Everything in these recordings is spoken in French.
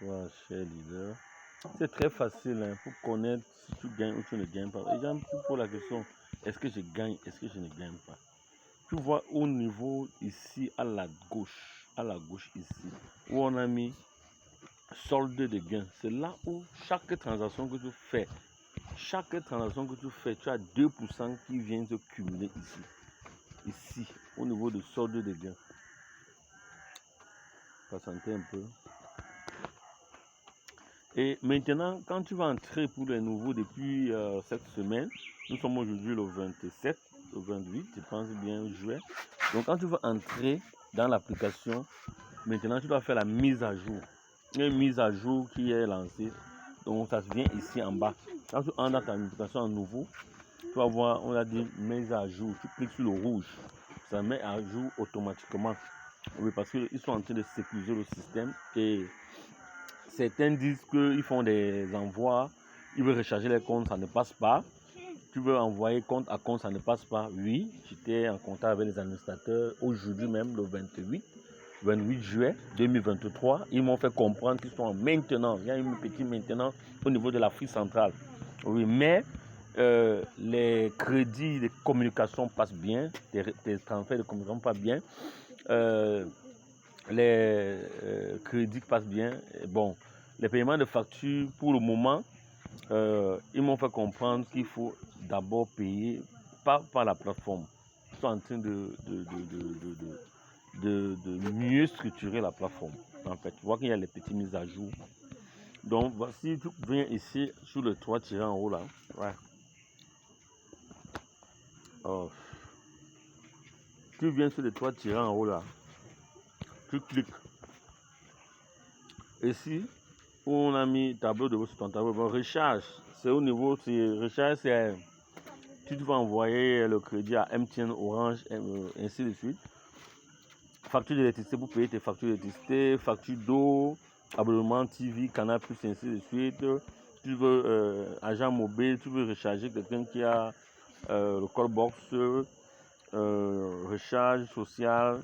Voilà, cher leader. C'est très facile hein, pour connaître si tu gagnes ou tu ne gagnes pas. Les gens te posent la question, est-ce que je gagne, est-ce que je ne gagne pas? Tu vois au niveau ici à la gauche ici, où on a mis solde de gain. C'est là où chaque transaction que tu fais, tu as 2% qui viennent se cumuler ici. Ici, au niveau de solde de gain. Patientez un peu. Et maintenant, quand tu vas entrer pour les nouveaux depuis cette semaine, nous sommes aujourd'hui le 27, le 28, je pense bien juin. Donc quand tu vas entrer dans l'application, maintenant tu dois faire la mise à jour. Une mise à jour qui est lancée. Donc ça vient ici en bas. Quand tu entres dans ta application à nouveau, tu vas voir, on a dit mise à jour. Tu cliques sur le rouge. Ça met à jour automatiquement. Oui, parce qu'ils sont en train de sécuriser le système et certains disent qu'ils font des envois, ils veulent recharger les comptes, ça ne passe pas. Tu veux envoyer compte à compte, ça ne passe pas. Oui, j'étais en contact avec les administrateurs aujourd'hui même, le 28 juillet 2023. Ils m'ont fait comprendre qu'ils sont en maintenance. Il y a un petit maintenance au niveau de l'Afrique centrale. Oui, mais les crédits de communication passent bien, les transferts de communication passent bien. Les crédits passent bien. Bon, les paiements de factures, pour le moment, ils m'ont fait comprendre qu'il faut d'abord payer par la plateforme. Ils sont en train de mieux structurer la plateforme. En fait, tu vois qu'il y a les petites mises à jour. Donc, voici, tu viens ici sur le 3 tiré en haut là. Ouais. Oh. Tu viens sur le 3 tiré en haut là. Tu cliques. Ici, où on a mis tableau de bord sur ton tableau. Bon, recharge, c'est au niveau, recharge, c'est tu vas envoyer le crédit à MTN, Orange, ainsi de suite. Facture d'électricité pour payer tes factures d'électricité, facture d'eau, abonnement TV, Canal+, ainsi de suite. Tu veux agent mobile, tu veux recharger quelqu'un qui a le callbox, recharge sociale,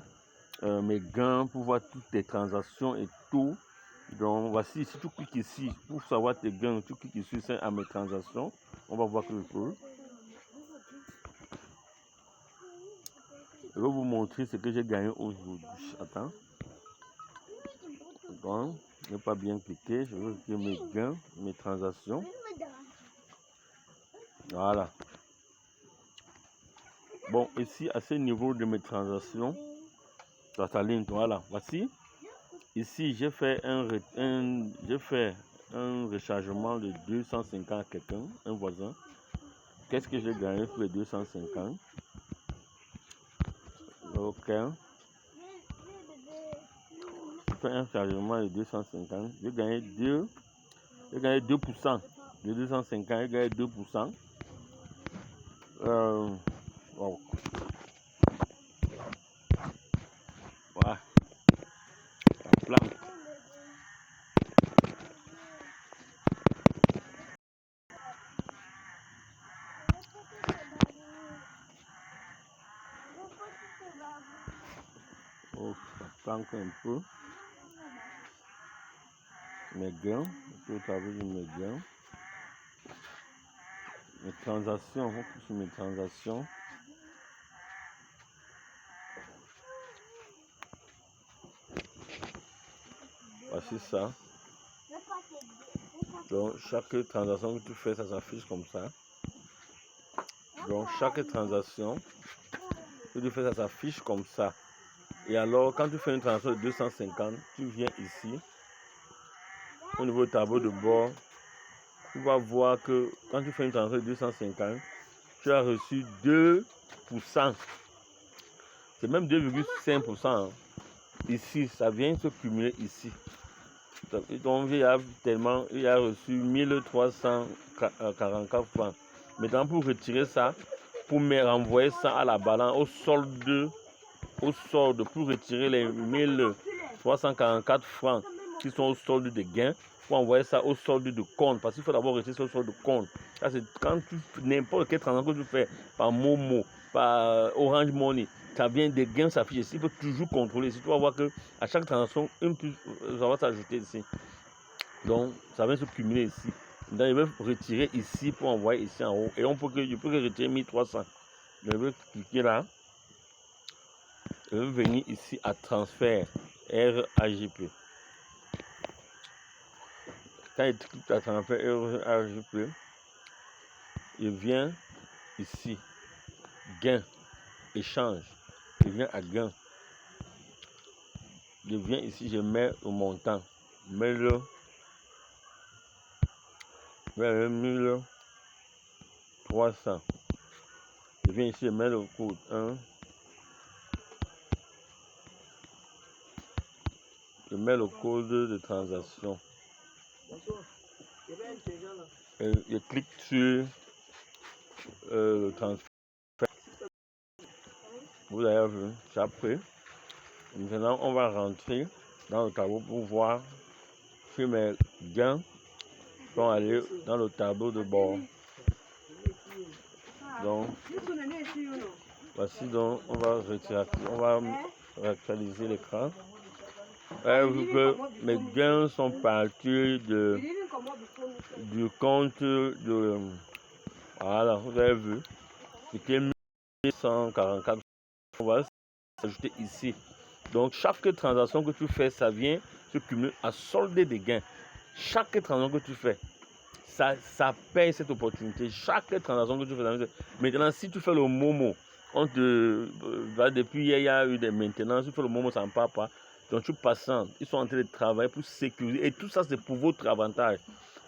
mes gains pour voir toutes tes transactions et tout. Donc voici, si tu cliques ici pour savoir tes gains, tu cliques ici c'est à mes transactions. On va voir quelque chose. Je vais vous montrer ce que j'ai gagné aujourd'hui. Attends. Donc, je n'ai pas bien cliqué. Je veux cliquer mes gains, mes transactions. Voilà. Bon, ici, à ce niveau de mes transactions, ça ligne, voilà. Voici. Ici, j'ai fait un rechargement de 250 à quelqu'un, un voisin. Qu'est-ce que j'ai gagné pour les 250? Ok. J'ai fait un chargement de 250. J'ai gagné 2%. De 250, j'ai gagné 2%. Wow. Voilà. La plante. Oh, ça planque un peu. Mes gains. Je peux travailler mes gains. Mes transactions. On va sur mes transactions. Voici ça. Donc, chaque transaction que tu fais, ça s'affiche comme ça. Donc, chaque transaction que tu fais, ça s'affiche comme ça. Et alors, quand tu fais une transaction de 250, tu viens ici, au niveau du tableau de bord, tu vas voir que quand tu fais une transaction de 250, tu as reçu 2%. C'est même 2,5%. Ici, ça vient se cumuler ici. Donc, il a reçu 1344 francs. Maintenant, pour retirer ça, pour me renvoyer ça à la balance, au solde, pour retirer les 1344 francs qui sont au solde de gain, pour envoyer ça au solde de compte. Parce qu'il faut d'abord retirer ça au solde de compte. Ça, c'est quand n'importe quelle transaction que tu fais par Momo, par Orange Money, ça vient des gains s'afficher ici. Il faut toujours contrôler. Si tu vas voir qu'à chaque transaction, ça va s'ajouter ici. Donc, ça vient se cumuler ici. Donc, je vais retirer ici pour envoyer ici en haut. Et je peux retirer 1300. Je vais cliquer là. Je vais venir ici à transfert RAGP. Quand je clique à transfert RAGP, je viens ici, gain, échange. Je viens à gain. Je viens ici, je mets le montant. Je mets le 1300. Je viens ici, je mets le code 1. Je mets le code de transaction. Et je clique sur le transfert. Vous avez vu, c'est après. Maintenant, on va rentrer dans le tableau pour voir si mes gains sont allés dans le tableau de bord. Donc, voici donc, on va réactualiser l'écran. Vu que mes gains sont partis du compte de... Voilà, vous avez vu. C'était 1144. On va s'ajouter ici. Donc, chaque transaction que tu fais, ça vient se cumuler à solder des gains. Chaque transaction que tu fais, ça paye cette opportunité. Chaque transaction que tu fais. Maintenant, si tu fais le Momo, depuis hier, il y a eu des maintenances. Si tu fais le Momo, ça ne part pas. Donc, tu patientes. Ils sont en train de travailler pour sécuriser. Et tout ça, c'est pour votre avantage.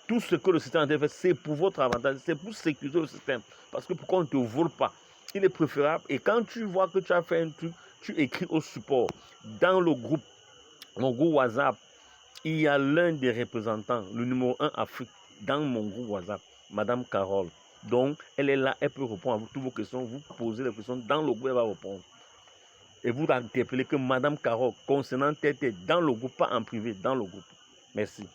Tout ce que le système est en train de faire, c'est pour votre avantage. C'est pour sécuriser le système. Parce que pour qu'on ne te vole pas, il est préférable. Et quand tu vois que tu as fait un truc, tu écris au support. Dans le groupe, mon groupe WhatsApp, il y a l'un des représentants, le numéro 1 Afrique, dans mon groupe WhatsApp, Madame Carole. Donc, elle est là, elle peut répondre à toutes vos questions. Vous posez les questions dans le groupe, elle va répondre. Et vous interpellez que Madame Carole, concernant tête dans le groupe, pas en privé, dans le groupe. Merci.